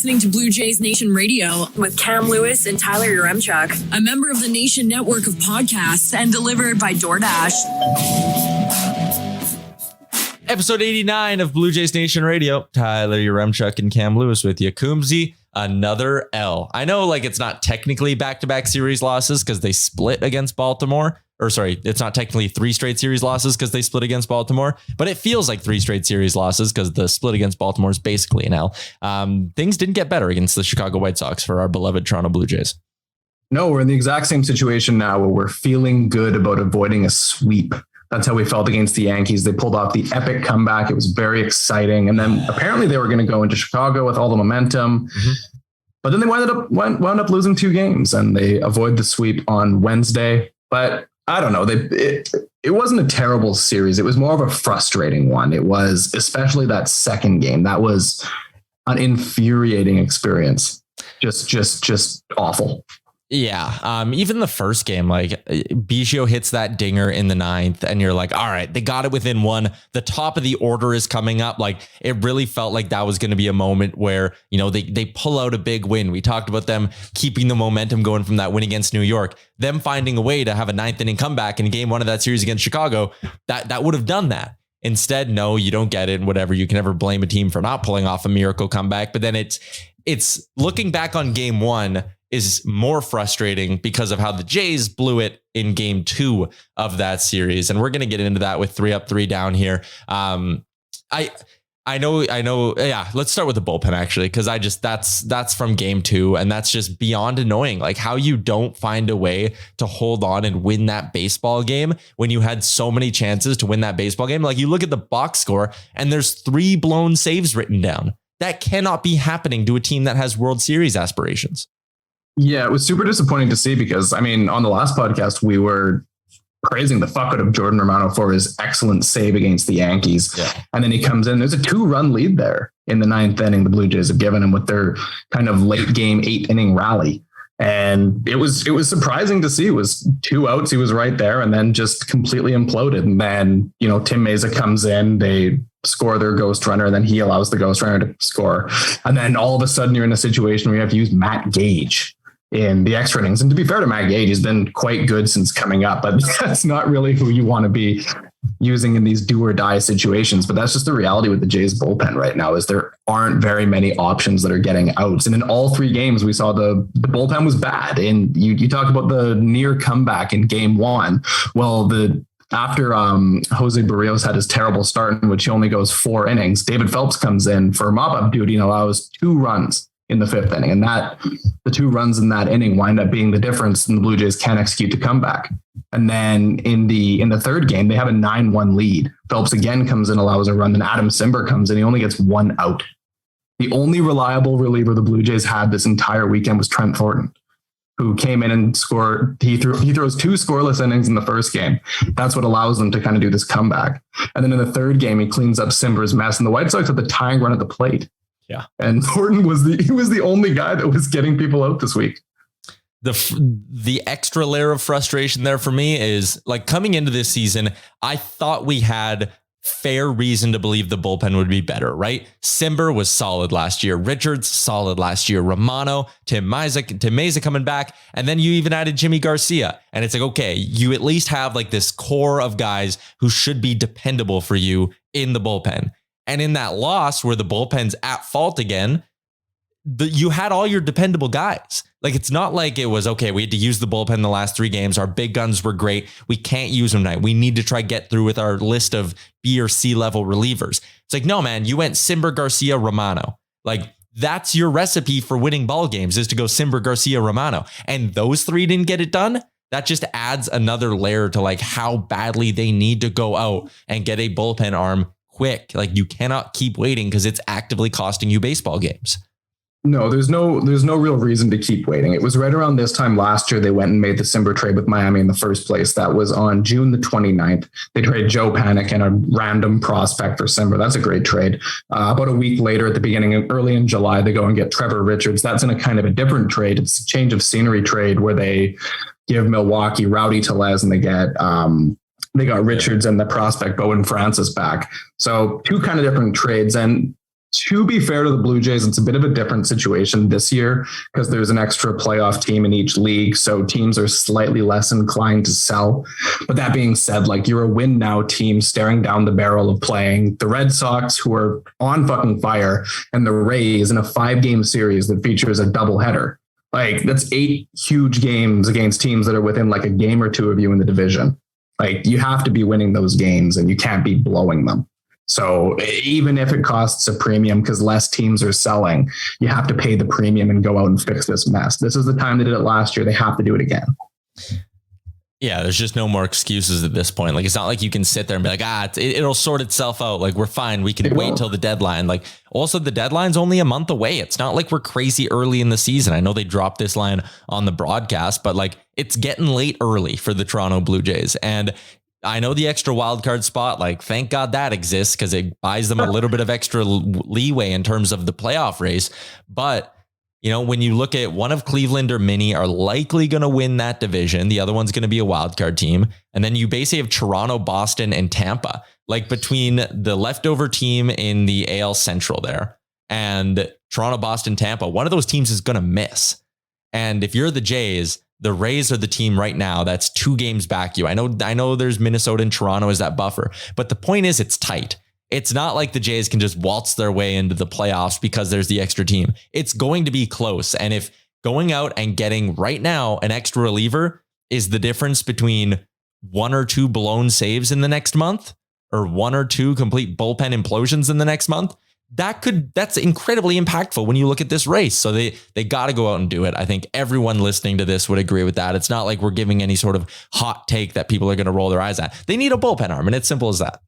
listening to Blue Jays Nation Radio with Cam Lewis and Tyler Yaremchuk, a member of the Nation network of podcasts and delivered by DoorDash. Episode 89 of Blue Jays Nation Radio. Tyler Yaremchuk and Cam Lewis with you. Coombsy, another L. I know it's not technically back-to-back series losses because they split against Baltimore. Or sorry, it's not technically 3 straight series losses because they split against Baltimore, but it feels like 3 straight series losses because the split against Baltimore is basically an L. Things didn't get better against the Chicago White Sox for our beloved Toronto Blue Jays. No, we're in the exact same situation now where we're feeling good about avoiding a sweep. That's how we felt against the Yankees. They pulled off the epic comeback. It was very exciting. And then apparently they were going to go into Chicago with all the momentum. Mm-hmm. But then they wound up losing 2 games and they avoid the sweep on Wednesday. But I don't know. It wasn't a terrible series. It was more of a frustrating one. It was especially that second game. That was an infuriating experience. Just awful. Yeah. Even the first game, Biggio hits that dinger in the 9th and you're like, all right, they got it within 1. The top of the order is coming up. It really felt like that was going to be a moment where, they pull out a big win. We talked about them keeping the momentum going from that win against New York, them finding a way to have a 9th inning comeback in game 1 of that series against Chicago. That would have done that. Instead, no, you don't get it. And whatever, you can never blame a team for not pulling off a miracle comeback. But then it's looking back on game 1 is more frustrating because of how the Jays blew it in game 2 of that series. And we're going to get into that with 3 up, 3 down here. I know. Yeah. Let's start with the bullpen actually. Cause that's from game 2 and that's just beyond annoying. How you don't find a way to hold on and win that baseball game when you had so many chances to win that baseball game. You look at the box score and there's 3 blown saves written down. That cannot be happening to a team that has World Series aspirations. Yeah, it was super disappointing to see because, on the last podcast, we were praising the fuck out of Jordan Romano for his excellent save against the Yankees. Yeah. And then he comes in, there's a 2-run lead there in the 9th inning. The Blue Jays have given him with their kind of late game 8th inning rally. And it was surprising to see. It was 2 outs. He was right there and then just completely imploded. And then, Tim Mesa comes in, they score their ghost runner, and then he allows the ghost runner to score. And then all of a sudden you're in a situation where you have to use Matt Gage in the extra innings. And to be fair to Matt Gage, he's been quite good since coming up, but that's not really who you want to be using in these do or die situations. But that's just the reality with the Jays bullpen right now is there aren't very many options that are getting outs. And in all 3 games, we saw the bullpen was bad. And you talk about the near comeback in game 1. Well, after Jose Barrios had his terrible start in which he only goes 4 innings, David Phelps comes in for mop-up duty and allows 2 runs in the 5th inning. And the 2 runs in that inning wind up being the difference, and the Blue Jays can't execute the comeback. And then in the 3rd game, they have a 9-1 lead. Phelps again comes in, allows a run. Then Adam Simber comes in. He only gets 1 out. The only reliable reliever the Blue Jays had this entire weekend was Trent Thornton, who came in and scored. He throws 2 scoreless innings in the first game. That's what allows them to kind of do this comeback. And then in the 3rd game, he cleans up Simber's mess. And the White Sox had the tying run at the plate. Yeah. And Thornton was the only guy that was getting people out this week. The extra layer of frustration there for me is coming into this season, I thought we had fair reason to believe the bullpen would be better, right? Simber was solid last year. Richards solid last year. Romano, Tim Mesa coming back. And then you even added Jimmy Garcia. And it's okay, you at least have this core of guys who should be dependable for you in the bullpen. And in that loss where the bullpen's at fault again, you had all your dependable guys. It's not like it was, okay, we had to use the bullpen the last 3 games. Our big guns were great. We can't use them tonight. We need to try get through with our list of B or C level relievers. It's no, man, you went Simber, Garcia, Romano. That's your recipe for winning ball games is to go Simber, Garcia, Romano. And those 3 didn't get it done. That just adds another layer to how badly they need to go out and get a bullpen arm quick. You cannot keep waiting because it's actively costing you baseball games. No, there's no real reason to keep waiting. It was right around this time last year they went and made the Simber trade with Miami in the first place. That was on June the 29th. They traded Joe Panik and a random prospect for Simber. That's a great trade. About a week later, at the beginning of early in July, they go and get Trevor Richards. That's in a kind of a different trade. It's a change of scenery trade where they give Milwaukee Rowdy Tellez and they got Richards and the prospect Bowen Francis back. So two kind of different trades. And To be fair to the Blue Jays, it's a bit of a different situation this year because there's an extra playoff team in each league. So teams are slightly less inclined to sell. But that being said, like, you're a win now team staring down the barrel of playing the Red Sox, who are on fucking fire, and the Rays in a 5-game series that features a doubleheader. Like, that's 8 huge games against teams that are within like a game or two of you in the division. Like, you have to be winning those games and you can't be blowing them. So even if it costs a premium because less teams are selling, you have to pay the premium and go out and fix this mess. This is the time they did it last year. They have to do it again. Yeah, there's just no more excuses at this point. Like, it's not like you can sit there and be like, it'll sort itself out. Like, we're fine. We can wait till the deadline. Like, also the deadline's only a month away. It's not like we're crazy early in the season. I know they dropped this line on the broadcast, but like, it's getting late early for the Toronto Blue Jays. And I know the extra wildcard spot, like, thank God that exists because it buys them a little bit of extra leeway in terms of the playoff race. But, you know, when you look at one of Cleveland or Minnie are likely going to win that division, the other one's going to be a wildcard team. And then you basically have Toronto, Boston, and Tampa, like between the leftover team in the AL Central there and Toronto, Boston, Tampa, one of those teams is going to miss. And if you're the Jays, the Rays are the team right now that's 2 games back you. I know there's Minnesota and Toronto as that buffer, but the point is it's tight. It's not like the Jays can just waltz their way into the playoffs because there's the extra team. It's going to be close. And if going out and getting right now an extra reliever is the difference between 1 or 2 blown saves in the next month or 1 or 2 complete bullpen implosions in the next month, that's incredibly impactful when you look at this race. So they got to go out and do it. I think everyone listening to this would agree with that. It's not like we're giving any sort of hot take that people are going to roll their eyes at. They need a bullpen arm, and it's simple as that.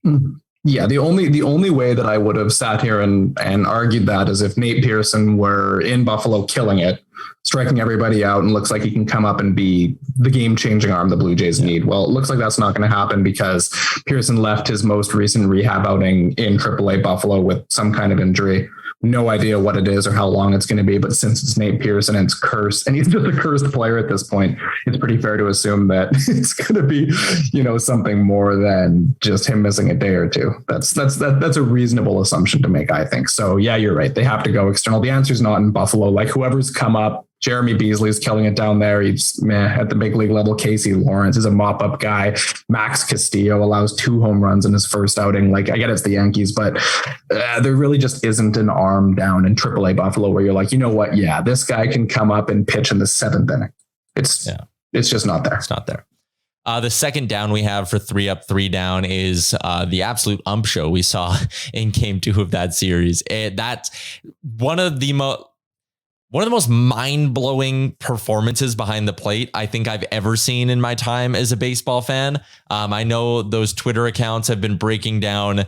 Yeah, the only way that I would have sat here and argued that is if Nate Pearson were in Buffalo killing it, striking everybody out, and looks like he can come up and be the game-changing arm the Blue Jays need. Well, it looks like that's not going to happen because Pearson left his most recent rehab outing in AAA Buffalo with some kind of injury. No idea what it is or how long it's going to be, but since it's Nate Pearson and it's cursed, and he's just a cursed player at this point, it's pretty fair to assume that it's going to be, you know, something more than just him missing a day or two. That's a reasonable assumption to make, I think. So yeah, you're right. They have to go external. The answer's not in Buffalo. Like, whoever's come up, Jeremy Beasley's killing it down there. He's at the big league level. Casey Lawrence is a mop-up guy. Max Castillo allows 2 home runs in his first outing. Like, I get it's the Yankees, but there really just isn't an arm down in AAA Buffalo where you're like, you know what? Yeah, this guy can come up and pitch in the 7th inning. It's just not there. It's not there. The second down we have for 3 up, 3 down is the absolute ump show we saw in game 2 of that series. That's one of the most mind-blowing performances behind the plate I think I've ever seen in my time as a baseball fan. I know those Twitter accounts have been breaking down.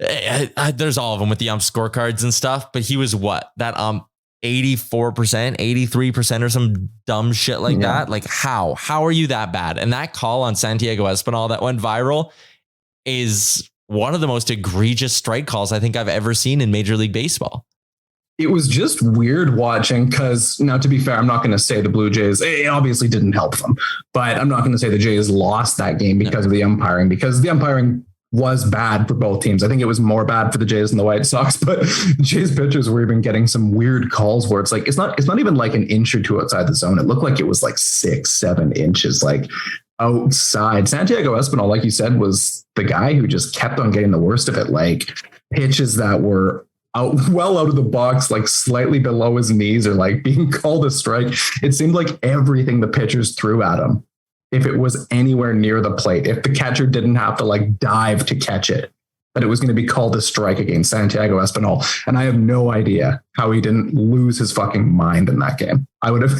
There's all of them with the ump scorecards and stuff, but he was 84%, 83% or some dumb shit like that. Like, how are you that bad? And that call on Santiago Espinal that went viral is one of the most egregious strike calls I think I've ever seen in Major League Baseball. It was just weird watching because, now, to be fair, I'm not going to say the Blue Jays, it obviously didn't help them, but I'm not going to say the Jays lost that game because of the umpiring, because the umpiring was bad for both teams. I think it was more bad for the Jays than the White Sox, but the Jays pitchers were even getting some weird calls where it's like, it's not even like an inch or 2 outside the zone. It looked like it was like 6-7 inches, like outside. Santiago Espinal, like you said, was the guy who just kept on getting the worst of it. Like, pitches that were well out of the box, like slightly below his knees, or like being called a strike. It seemed like everything the pitchers threw at him, if it was anywhere near the plate, if the catcher didn't have to like dive to catch it, that it was going to be called a strike against Santiago Espinal. And I have no idea how he didn't lose his fucking mind in that game. I would have,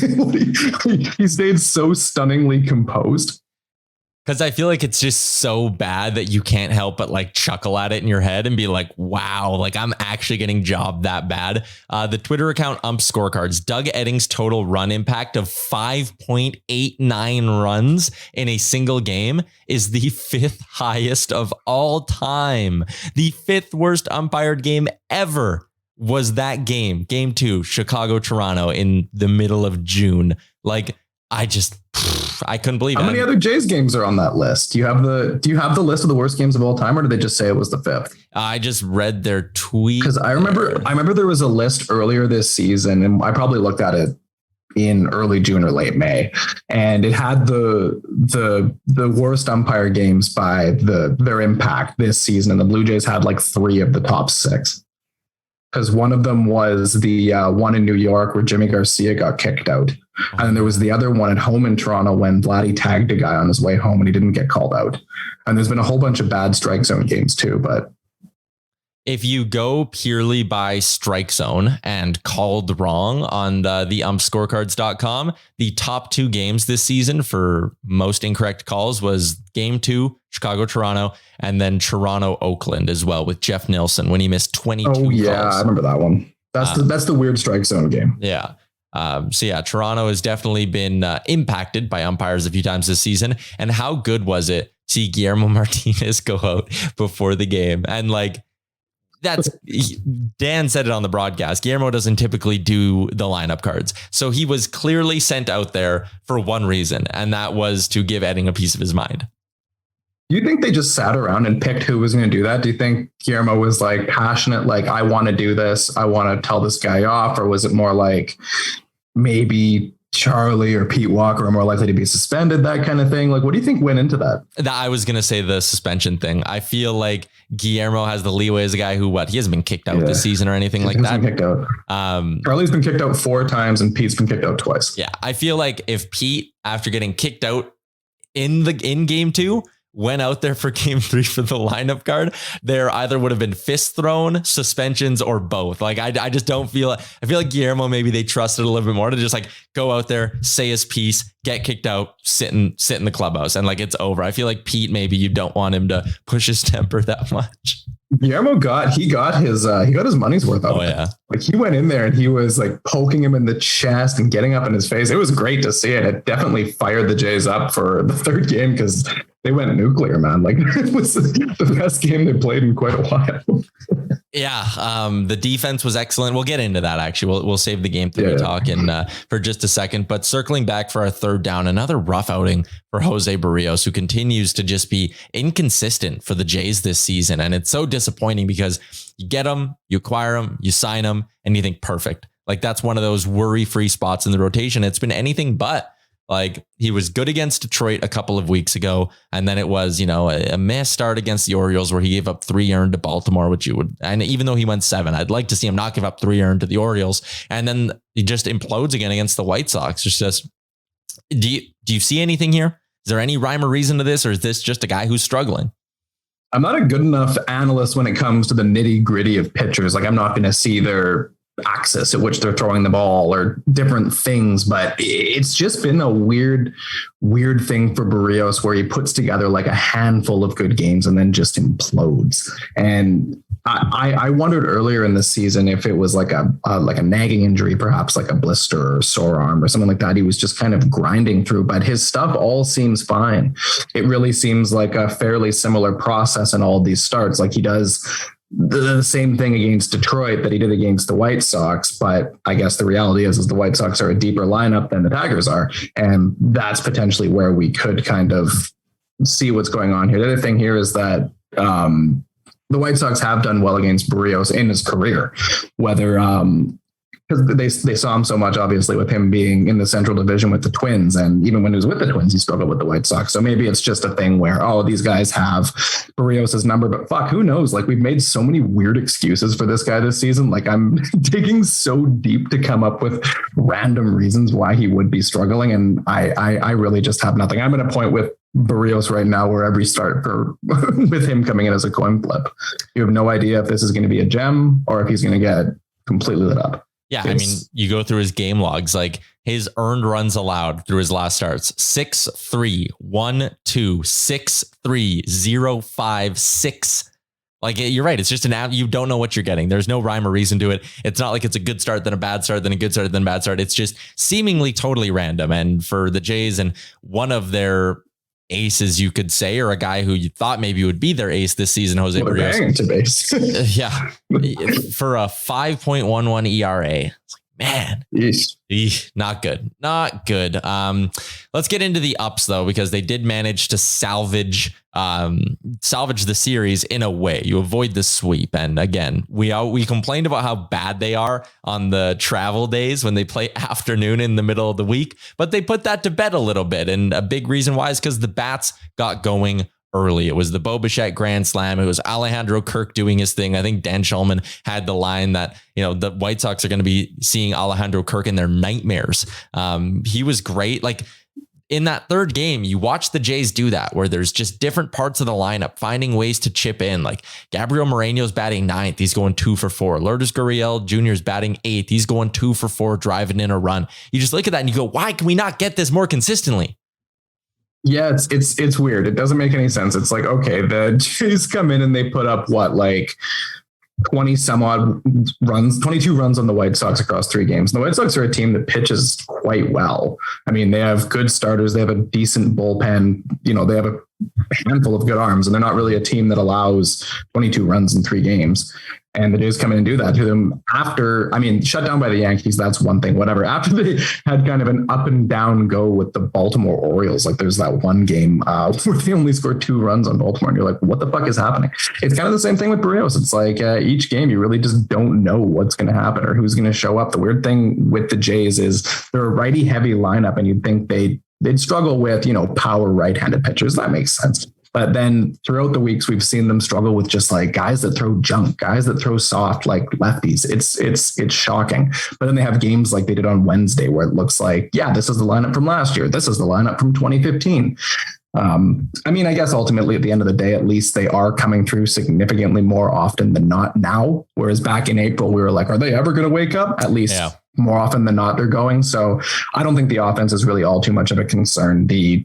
he stayed so stunningly composed. Because I feel like it's just so bad that you can't help but like chuckle at it in your head and be like, wow, like I'm actually getting jobbed that bad. The Twitter account Ump Scorecards, Doug Eddings' total run impact of 5.89 runs in a single game is the 5th highest of all time. The 5th worst umpired game ever was that game, game 2, Chicago-Toronto in the middle of June. Like, I couldn't believe it. How many other Jays games are on that list? Do you have the list of the worst games of all time, or did they just say it was the 5th? I just read their tweet. Because I remember there was a list earlier this season, and I probably looked at it in early June or late May, and it had the worst umpire games by their impact this season, and the Blue Jays had like 3 of the top 6. Because one of them was the one in New York where Jimmy Garcia got kicked out. And then there was the other one at home in Toronto when Vladdy tagged a guy on his way home and he didn't get called out. And there's been a whole bunch of bad strike zone games too. But if you go purely by strike zone and called wrong on the umpscorecards.com, the top 2 games this season for most incorrect calls was game 2, Chicago-Toronto, and then Toronto-Oakland as well with Jeff Nilsson when he missed 22 calls. I remember that one. That's the weird strike zone game. Yeah. Toronto has definitely been impacted by umpires a few times this season. And how good was it to see Guillermo Martinez go out before the game? And like, Dan said it on the broadcast. Guillermo doesn't typically do the lineup cards. So he was clearly sent out there for one reason, and that was to give Edding a piece of his mind. Do you think they just sat around and picked who was going to do that? Do you think Guillermo was like passionate, like, I want to do this, I want to tell this guy off? Or was it more like maybe Charlie or Pete Walker are more likely to be suspended, that kind of thing? Like, what do you think went into that? I was going to say the suspension thing. I feel like Guillermo has the leeway as a guy who, he hasn't been kicked out this season or anything like that. Been kicked out. Charlie's been kicked out 4 times and Pete's been kicked out twice. Yeah. I feel like if Pete, after getting kicked out in game 2, went out there for game 3 for the lineup card, there either would have been fist thrown, suspensions, or both. Like, I just don't feel, I feel like Guillermo, maybe they trusted a little bit more to just like go out there, say his piece, get kicked out, sit in the clubhouse, and like, it's over. I feel like Pete, maybe you don't want him to push his temper that much. Guillermo got his money's worth out of it. Like, he went in there and he was like poking him in the chest and getting up in his face. It was great to see it. It definitely fired the Jays up for the 3rd game because they went nuclear, man. Like, it was the best game they played in quite a while. The defense was excellent. We'll get into that. Actually, we'll save the game 3 talk for just a second. But circling back for our 3rd down, another rough outing for Jose Barrios, who continues to just be inconsistent for the Jays this season. And it's so disappointing because you get him, you acquire him, you sign him, and you think perfect. Like, that's one of those worry-free spots in the rotation. It's been anything but. Like, he was good against Detroit a couple of weeks ago. And then it was, a mess start against the Orioles where he gave up 3 earned to Baltimore, which and even though he went 7, I'd like to see him not give up 3 earned to the Orioles. And then he just implodes again against the White Sox. It's just, do you see anything here? Is there any rhyme or reason to this? Or is this just a guy who's struggling? I'm not a good enough analyst when it comes to the nitty gritty of pitchers. Like, I'm not going to see their axis at which they're throwing the ball or different things, but it's just been a weird thing for Barrios where he puts together like a handful of good games and then just implodes. And I wondered earlier in the season if it was like a nagging injury, perhaps like a blister or sore arm or something like that. He was just kind of grinding through, but his stuff all seems fine. It really seems like a fairly similar process in all of these starts. Like, he does the same thing against Detroit that he did against the White Sox. But I guess the reality is the White Sox are a deeper lineup than the Tigers are. And that's potentially where we could kind of see what's going on here. The other thing here is that the White Sox have done well against Barrios in his career, whether because they saw him so much, obviously, with him being in the Central Division with the Twins. And even when he was with the Twins, he struggled with the White Sox. So maybe it's just a thing where, these guys have Barrios' number, but fuck, who knows? Like, we've made so many weird excuses for this guy this season. Like, I'm digging so deep to come up with random reasons why he would be struggling. And I really just have nothing. I'm at a point with Barrios right now where every start with him coming in as a coin flip, you have no idea if this is going to be a gem or if he's going to get completely lit up. Yeah, I mean, you go through his game logs, like his earned runs allowed through his last starts: 6-3, 1-2, 6-3, 0-5, 6. Like, you're right. It's just you don't know what you're getting. There's no rhyme or reason to it. It's not like it's a good start, then a bad start, then a good start, then a bad start. It's just seemingly totally random. And for the Jays and one of their aces, you could say, or a guy who you thought maybe would be their ace this season, Jose Barrios. To base. Yeah. For a 5.11 ERA, it's like, Man, Yeesh. not good. Let's get into the ups though, because they did manage to salvage the series in a way. You avoid the sweep. And again, we complained about how bad they are on the travel days when they play afternoon in the middle of the week, but they put that to bed a little bit. And a big reason why is because the bats got going early. It was the Bo Bichette Grand Slam. It was Alejandro Kirk doing his thing. I think Dan Shulman had the line that, the White Sox are going to be seeing Alejandro Kirk in their nightmares. He was great. Like in that third game, you watch the Jays do that, where there's just different parts of the lineup finding ways to chip in. Like Gabriel Moreno's batting 9th. He's going 2 for 4. Lourdes Gurriel Jr. is batting 8th. He's going 2 for 4, driving in a run. You just look at that and you go, why can we not get this more consistently? Yeah, it's weird. It doesn't make any sense. It's like, okay, the Jays come in and they put up 20 some odd runs, 22 runs on the White Sox across 3 games. And the White Sox are a team that pitches quite well. I mean, they have good starters. They have a decent bullpen. They have a handful of good arms, and they're not really a team that allows 22 runs in 3 games. And the Jays come in and do that to them shut down by the Yankees. That's one thing, whatever. After they had kind of an up and down go with the Baltimore Orioles, like there's that one game where they only scored 2 runs on Baltimore. And you're like, what the fuck is happening? It's kind of the same thing with Barrios. It's like each game, you really just don't know what's going to happen or who's going to show up. The weird thing with the Jays is they're a righty heavy lineup, and you'd think they'd struggle with, power right-handed pitchers. That makes sense. But then throughout the weeks, we've seen them struggle with just like guys that throw junk, guys that throw soft like lefties. It's shocking. But then they have games like they did on Wednesday where it looks like, yeah, this is the lineup from last year. This is the lineup from 2015. I guess ultimately at the end of the day, at least they are coming through significantly more often than not now. Whereas back in April, we were like, are they ever going to wake up? At least more often than not, they're going. So I don't think the offense is really all too much of a concern. The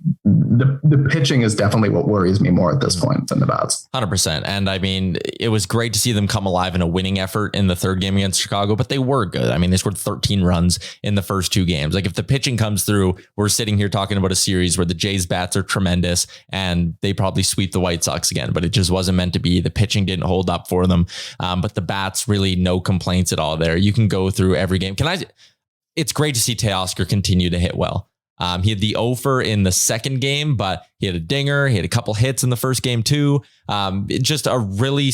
pitching is definitely what worries me more at this point than the bats. 100%. And I mean, it was great to see them come alive in a winning effort in the third game against Chicago, but they were good. I mean, they scored 13 runs in the first 2 games. Like if the pitching comes through, we're sitting here talking about a series where the Jays bats are tremendous and they probably sweep the White Sox again, but it just wasn't meant to be. The pitching didn't hold up for them. But the bats, really no complaints at all there. You can go through every game. It's great to see Teoscar continue to hit well. He had the offer in the second game, but he had a dinger. He had a couple hits in the first game too. Just a really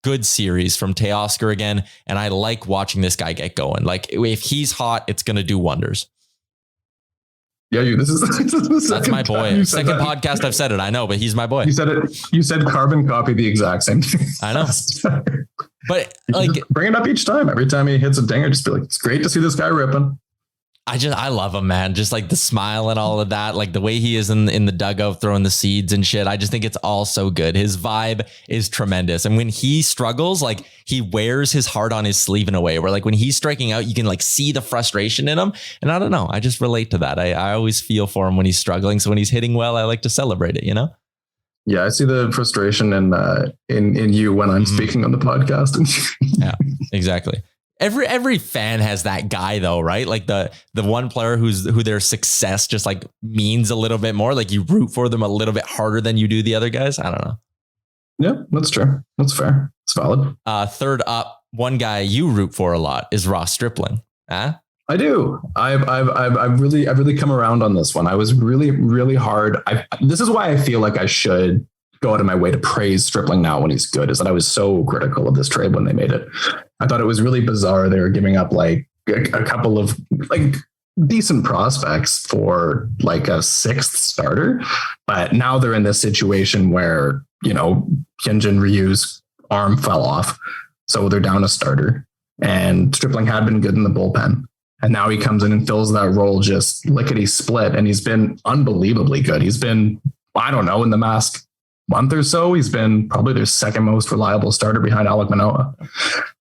good series from Teoscar again. And I like watching this guy get going. Like if he's hot, it's going to do wonders. Yeah, that's my boy. Second podcast I've said it. I know, but he's my boy. You said it. You said carbon copy the exact same thing. I know. But bring it up each time. Every time he hits a dinger, just be like, it's great to see this guy ripping. I love him, man. Just like the smile and all of that, like the way he is in the dugout throwing the seeds and shit. I just think it's all so good. His vibe is tremendous. And when he struggles, like he wears his heart on his sleeve in a way where like when he's striking out, you can like see the frustration in him. And I don't know. I just relate to that. I always feel for him when he's struggling. So when he's hitting well, I like to celebrate it, Yeah, I see the frustration in you when I'm speaking on the podcast. Yeah, exactly. Every fan has that guy though, right? Like the one player who their success just like means a little bit more. Like you root for them a little bit harder than you do the other guys. I don't know. Yeah, that's true. That's fair. It's valid. Third up, one guy you root for a lot is Ross Stripling. Huh? I do. I've really come around on this one. I was really, really hard. This is why I feel like I should go out of my way to praise Stripling now when he's good, is that I was so critical of this trade when they made it. I thought it was really bizarre. They were giving up like a couple of like decent prospects for like a 6th starter. But now they're in this situation where, Hyunjin Ryu's arm fell off. So they're down a starter, and Stripling had been good in the bullpen. And now he comes in and fills that role just lickety split. And he's been unbelievably good. He's been, I don't know, in the last month or so, he's been probably their second most reliable starter behind Alek Manoah.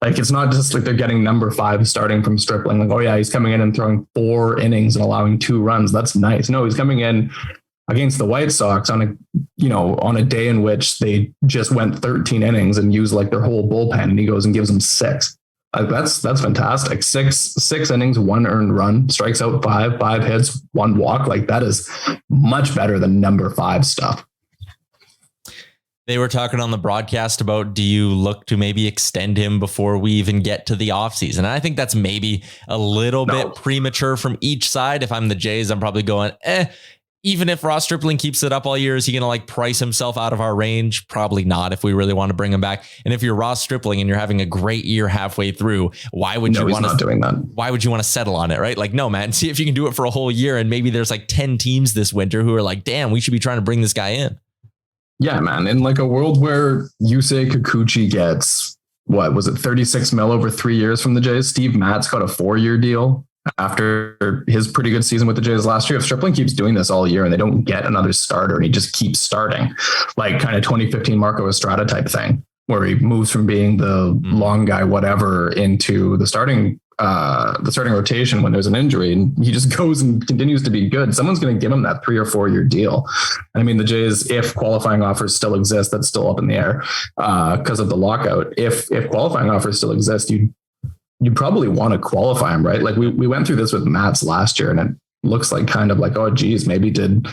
Like, it's not just like they're getting number 5 starting from Stripling. Like, oh yeah, he's coming in and throwing 4 innings and allowing 2 runs. That's nice. No, he's coming in against the White Sox on a day in which they just went 13 innings and used like their whole bullpen, and he goes and gives them 6. That's fantastic. Six innings, 1 earned run, strikes out 5 hits, 1 walk. Like, that is much better than number 5 stuff. They were talking on the broadcast about, do you look to maybe extend him before we even get to the offseason? And I think that's maybe a little bit premature from each side. If I'm the Jays, I'm probably going, even if Ross Stripling keeps it up all year, is he going to like price himself out of our range? Probably not if we really want to bring him back. And if you're Ross Stripling and you're having a great year halfway through, why would you want to doing that? Why would you want to settle on it? Right? Like, no, man, see if you can do it for a whole year. And maybe there's like 10 teams this winter who are like, damn, we should be trying to bring this guy in. Yeah, man. In like a world where Yusei Kikuchi gets, what was it, 36 mil over 3 years from the Jays? Steve Matt's got a 4-year deal after his pretty good season with the Jays last year. If Stripling keeps doing this all year and they don't get another starter and he just keeps starting, like kind of 2015 Marco Estrada type thing, where he moves from being the long guy, whatever, into the starting rotation when there's an injury, and he just goes and continues to be good, someone's going to give him that 3 or 4 year deal. And I mean, the Jays, if qualifying offers still exist, that's still up in the air because of the lockout. If qualifying offers still exist, you probably want to qualify him, right? Like we went through this with Mats last year, and it looks like kind of like, oh geez, maybe did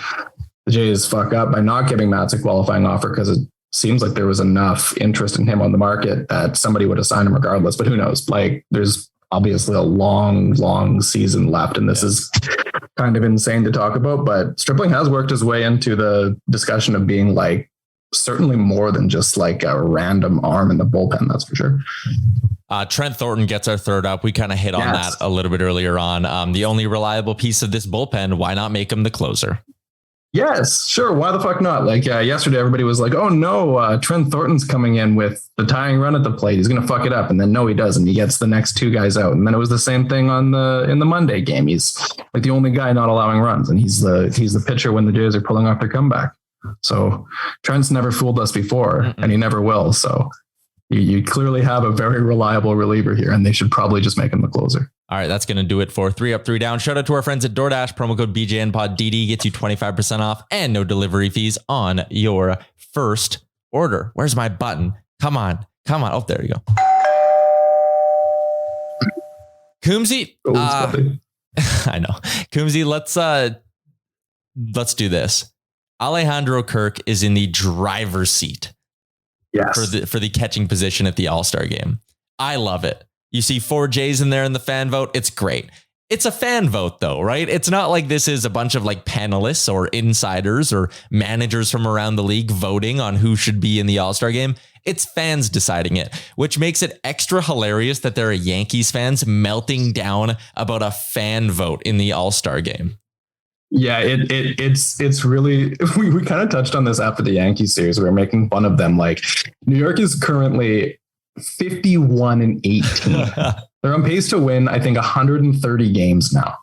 the Jays fuck up by not giving Mats a qualifying offer, because it seems like there was enough interest in him on the market that somebody would have signed him regardless. But who knows? Like, there's obviously a long season left, and this is kind of insane to talk about. But Stripling has worked his way into the discussion of being like certainly more than just like a random arm in the bullpen. That's for sure. Trent Thornton gets our third up. We kind of hit on that a little bit earlier on. The only reliable piece of this bullpen. Why not make him the closer? Yes, sure. Why the fuck not? Like yesterday, everybody was like, oh no, Trent Thornton's coming in with the tying run at the plate. He's going to fuck it up. And then no, he doesn't. He gets the next 2 guys out. And then it was the same thing in the Monday game. He's like the only guy not allowing runs. And he's the pitcher when the Jays are pulling off their comeback. So Trent's never fooled us before, and he never will. So you clearly have a very reliable reliever here, and they should probably just make him the closer. All right, that's going to do it for 3 Up, 3 Down. Shout out to our friends at DoorDash. Promo code BJNPodDD gets you 25% off and no delivery fees on your first order. Where's my button? Come on. Oh, there you go. Coombsy. I know. Coombsy, let's do this. Alejandro Kirk is in the driver's seat. Yes. For the catching position at the All-Star game. I love it. You see 4 J's in there in the fan vote. It's great. It's a fan vote though, right? It's not like this is a bunch of like panelists or insiders or managers from around the league voting on who should be in the All-Star game. It's fans deciding it, which makes it extra hilarious that there are Yankees fans melting down about a fan vote in the All-Star game. Yeah, it's really, we kind of touched on this after the Yankees series. We were making fun of them. Like, New York is currently 51-18. They're on pace to win, I think, 130 games now.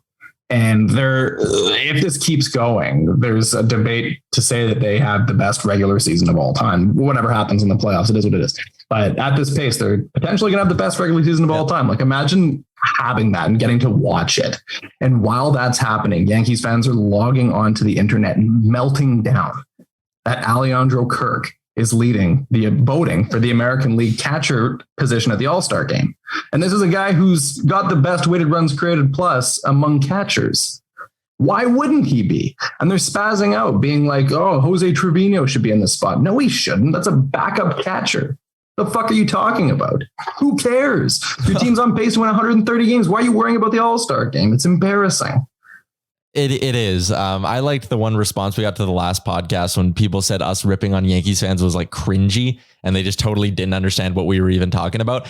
And if this keeps going, there's a debate to say that they have the best regular season of all time. Whatever happens in the playoffs, it is what it is. But at this pace, they're potentially going to have the best regular season of all time. Like, imagine having that and getting to watch it. And while that's happening, Yankees fans are logging onto the internet and melting down that Alejandro Kirk is leading the voting for the American League catcher position at the All-Star game. And this is a guy who's got the best weighted runs created plus among catchers. Why wouldn't he be? And they're spazzing out, being like, oh, Jose Trevino should be in this spot. No, he shouldn't. That's a backup catcher. The fuck are you talking about? Who cares? Your team's on pace to win 130 games. Why are you worrying about the All-Star game? It's embarrassing. It is. I liked the one response we got to the last podcast when people said us ripping on Yankees fans was like cringy and they just totally didn't understand what we were even talking about.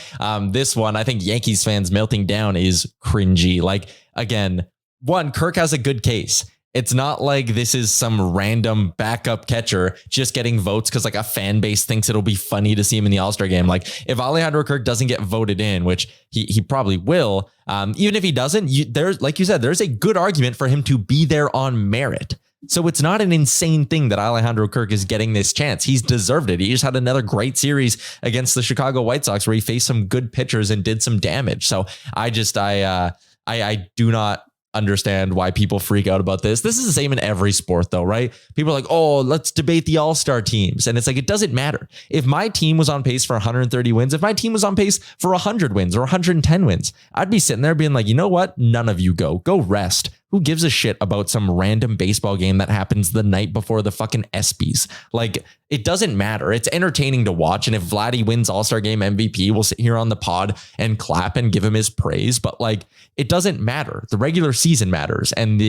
This one, I think Yankees fans melting down is cringy. Like, again, one, Kirk has a good case. It's not like this is some random backup catcher just getting votes because like a fan base thinks it'll be funny to see him in the All-Star game. Like, if Alejandro Kirk doesn't get voted in, which he probably will, even if he doesn't, there's, like you said, there's a good argument for him to be there on merit. So it's not an insane thing that Alejandro Kirk is getting this chance. He's deserved it. He just had another great series against the Chicago White Sox where he faced some good pitchers and did some damage. So I do not understand why people freak out about this. This is the same in every sport though, right? People are like, oh, let's debate the all-star teams. And it's like, it doesn't matter. If my team was on pace for 130 wins, if my team was on pace for 100 wins or 110 wins, I'd be sitting there being like, you know what? None of you go rest. who gives a shit about some random baseball game that happens the night before the fucking ESPYs? Like, it doesn't matter. It's entertaining to watch. And if Vladdy wins All-Star Game MVP, we'll sit here on the pod and clap and give him his praise. But like, it doesn't matter. The regular season matters. And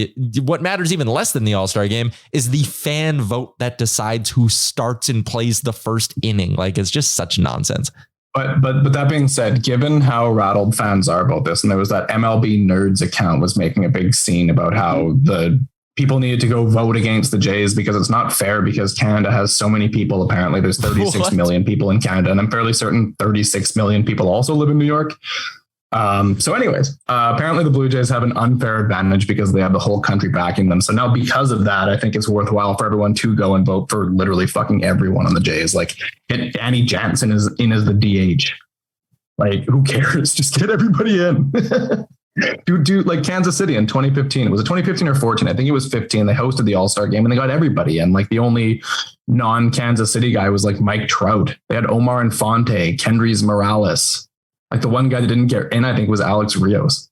what matters even less than the All-Star Game is the fan vote that decides who starts and plays the first inning. Like, it's just such nonsense. But that being said, given how rattled fans are about this, and there was that MLB Nerds account was making a big scene about how the people needed to go vote against the Jays because it's not fair because Canada has so many people. Apparently there's 36 million people in Canada, and I'm fairly certain 36 million people also live in New York. So anyways, apparently the Blue Jays have an unfair advantage because they have the whole country backing them. So now because of that, I think it's worthwhile for everyone to go and vote for literally fucking everyone on the Jays. Like, get Danny Jansen in as the DH. Like, who cares? Just get everybody in. do like Kansas City in 2015. Was it 2015 or 14? I think it was 15. They hosted the All-Star Game and they got everybody in. Like, the only non-Kansas City guy was like Mike Trout. They had Omar Infante, Kendrys Morales. Like, the one guy that didn't get in, I think, was Alex Rios.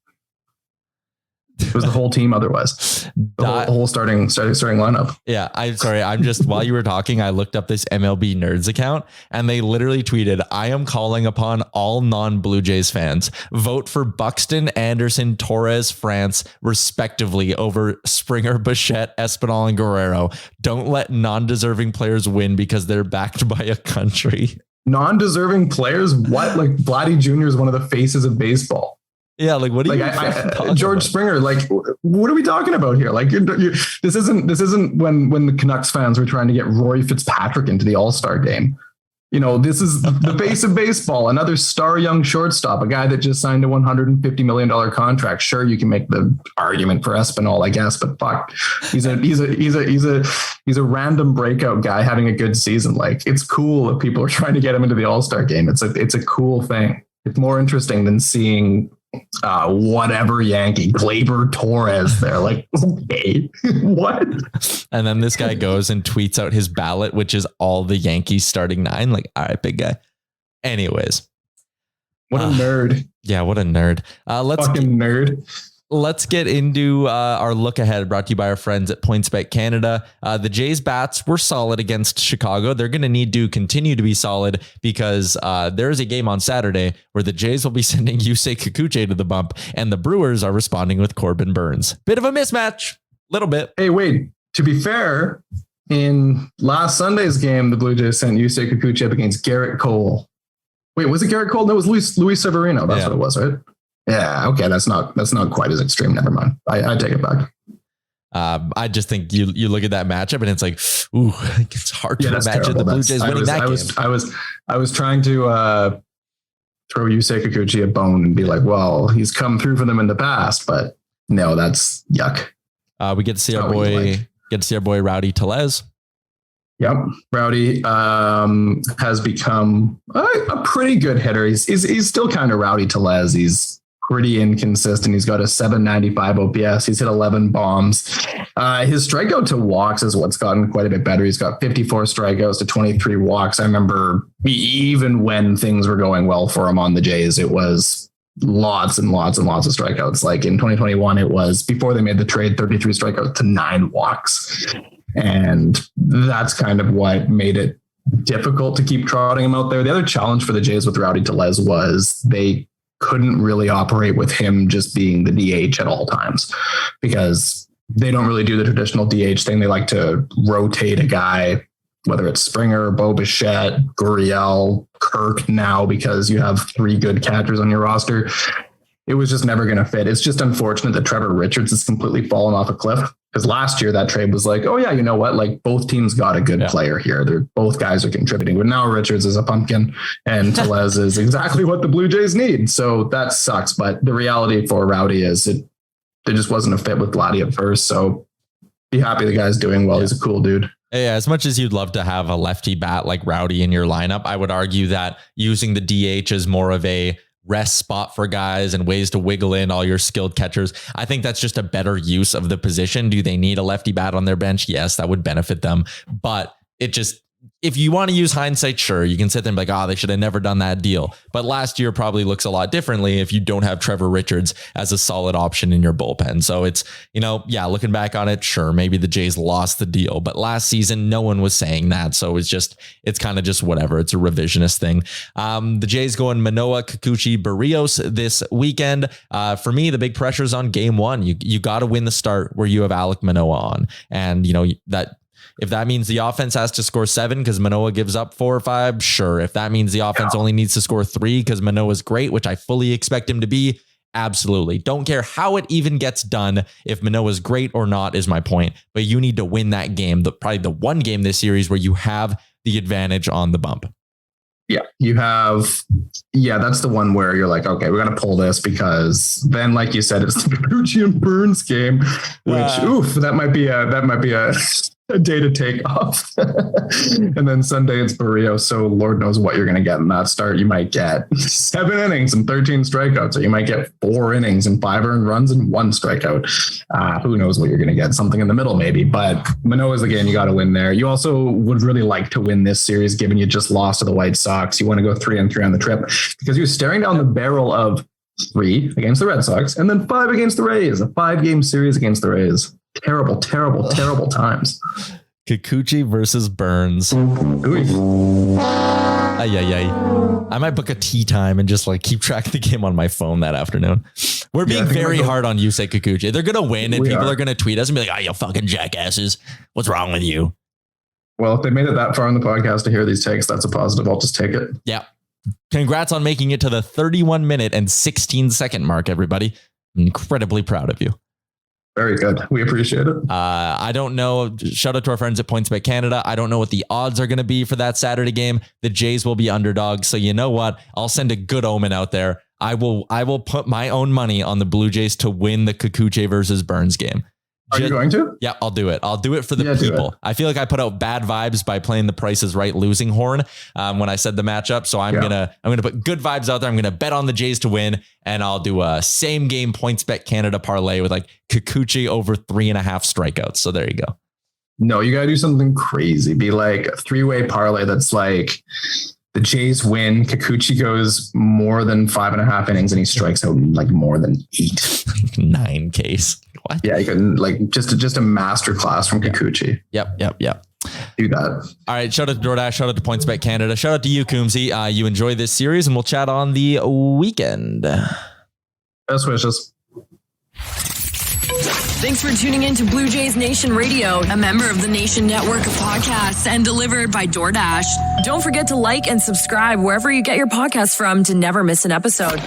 It was the whole team otherwise. The whole starting lineup. Yeah, I'm sorry. I'm just, while you were talking, I looked up this MLB Nerds account and they literally tweeted, "I am calling upon all non-Blue Jays fans. Vote for Buxton, Anderson, Torres, France, respectively, over Springer, Bichette, Espinal, and Guerrero. Don't let non-deserving players win because they're backed by a country." Non-deserving players? What? Like, Vladdy Jr. is one of the faces of baseball. Yeah, like, what do you George Springer, like, what are we talking about here? Like, this isn't when the Canucks fans were trying to get Rory Fitzpatrick into the All-Star game. You know, this is the face of baseball, another star young shortstop, a guy that just signed a $150 million contract. Sure, you can make the argument for Espinal, I guess, but fuck, he's a random breakout guy having a good season. Like, it's cool if people are trying to get him into the All-Star game. It's a cool thing. It's more interesting than seeing whatever Yankee, Gleyber Torres there. Like, okay, what? And then this guy goes and tweets out his ballot, which is all the Yankees starting nine. Like, all right, big guy. Anyways. What a nerd. Yeah, what a nerd. Nerd. Let's get into our look ahead, brought to you by our friends at PointsBet Canada. The Jays bats were solid against Chicago. They're going to need to continue to be solid because there is a game on Saturday where the Jays will be sending Yusei Kikuchi to the bump and the Brewers are responding with Corbin Burns. Bit of a mismatch, little bit. Hey, wait, to be fair, in last Sunday's game, the Blue Jays sent Yusei Kikuchi up against Garrett Cole. Wait, was it Garrett Cole? No, it was Luis Severino. That's what it was, right? Yeah, okay, that's not quite as extreme. Never mind. I take it back. I just think you look at that matchup and it's like, ooh, it's hard to imagine the Blue Jays winning that game. I was trying to throw Yusei Kikuchi a bone and be like, well, he's come through for them in the past, but no, that's yuck. We get to see our boy Rowdy Tellez. Yep. Rowdy has become a pretty good hitter. He's still kind of Rowdy Tellez. He's pretty inconsistent. He's got a 795 OPS. He's hit 11 bombs. His strikeout to walks is what's gotten quite a bit better. He's got 54 strikeouts to 23 walks. I remember even when things were going well for him on the Jays, it was lots and lots and lots of strikeouts. Like in 2021, it was, before they made the trade, 33 strikeouts to 9 walks. And that's kind of what made it difficult to keep trotting him out there. The other challenge for the Jays with Rowdy Tellez was they couldn't really operate with him just being the DH at all times because they don't really do the traditional DH thing. They like to rotate a guy, whether it's Springer, Bo Bichette, Gurriel, Kirk now, because you have 3 good catchers on your roster. It was just never going to fit. It's just unfortunate that Trevor Richards has completely fallen off a cliff because last year that trade was like, oh yeah, you know what? Like both teams got a good player here. Both guys are contributing, but now Richards is a pumpkin and Tellez is exactly what the Blue Jays need. So that sucks. But the reality for Rowdy is there just wasn't a fit with Vladdy at first. So be happy the guy's doing well. Yeah. He's a cool dude. Yeah, as much as you'd love to have a lefty bat like Rowdy in your lineup, I would argue that using the DH is more of a rest spot for guys and ways to wiggle in all your skilled catchers. I think that's just a better use of the position. Do they need a lefty bat on their bench? Yes, that would benefit them. But it just, if you want to use hindsight, sure, you can sit there and be like, they should have never done that deal. But last year probably looks a lot differently if you don't have Trevor Richards as a solid option in your bullpen. So it's, looking back on it, sure, maybe the Jays lost the deal, but last season, no one was saying that. So it's kind of just whatever. It's a revisionist thing. The Jays going Manoah, Kikuchi, Barrios this weekend. For me, the big pressure is on game one. You got to win the start where you have Alek Manoah on. And, if that means the offense has to score 7 because Manoah gives up 4 or 5, sure. If that means the offense only needs to score 3 because Manoah's great, which I fully expect him to be, absolutely. Don't care how it even gets done. If Manoah's great or not is my point. But you need to win that game. Probably the one game this series where you have the advantage on the bump. Yeah, you have. Yeah, that's the one where you're like, okay, we're going to pull this because then, like you said, it's the Kikuchi and Burns game, which, that might be a day to take off. And then Sunday it's Barrios. So Lord knows what you're going to get in that start. You might get 7 innings and 13 strikeouts, or you might get 4 innings and 5 earned runs and 1 strikeout. Who knows what you're going to get? Something in the middle, maybe. But Manoah's the game you got to win there. You also would really like to win this series, given you just lost to the White Sox. You want to go 3-3 on the trip because you're staring down the barrel of 3 against the Red Sox and then 5 against the Rays. A 5-game series against the Rays. Terrible times. Kikuchi versus Burns. I might book a tea time and just keep track of the game on my phone that afternoon. We're being very hard on Yusei Kikuchi. They're going to win and people are going to tweet us and be like, you fucking jackasses. What's wrong with you? Well, if they made it that far on the podcast to hear these takes, that's a positive. I'll just take it. Yeah. Congrats on making it to the 31 minute and 16 second mark, everybody. I'm incredibly proud of you. Very good. We appreciate it. I don't know. Shout out to our friends at PointsBet Canada. I don't know what the odds are going to be for that Saturday game. The Jays will be underdogs. So you know what? I'll send a good omen out there. I will put my own money on the Blue Jays to win the Kikuchi versus Burns game. Are you going to? Yeah, I'll do it. I'll do it for the people. I feel like I put out bad vibes by playing the Price is Right losing horn when I said the matchup. So I'm gonna put good vibes out there. I'm gonna bet on the Jays to win, and I'll do a same game PointsBet Canada parlay with Kikuchi over 3.5 strikeouts. So there you go. No, you gotta do something crazy. Be like a 3-way parlay that's like the Jays win, Kikuchi goes more than 5.5 innings, and he strikes out more than 8. 9 case. What? Yeah, you can just a master class from Kikuchi. Yep. Do that. All right. Shout out to DoorDash. Shout out to PointsBet Canada. Shout out to you, Coombsy. You enjoy this series, and we'll chat on the weekend. Best wishes. Thanks for tuning in to Blue Jays Nation Radio, a member of the Nation Network of podcasts and delivered by DoorDash. Don't forget to like and subscribe wherever you get your podcasts from to never miss an episode.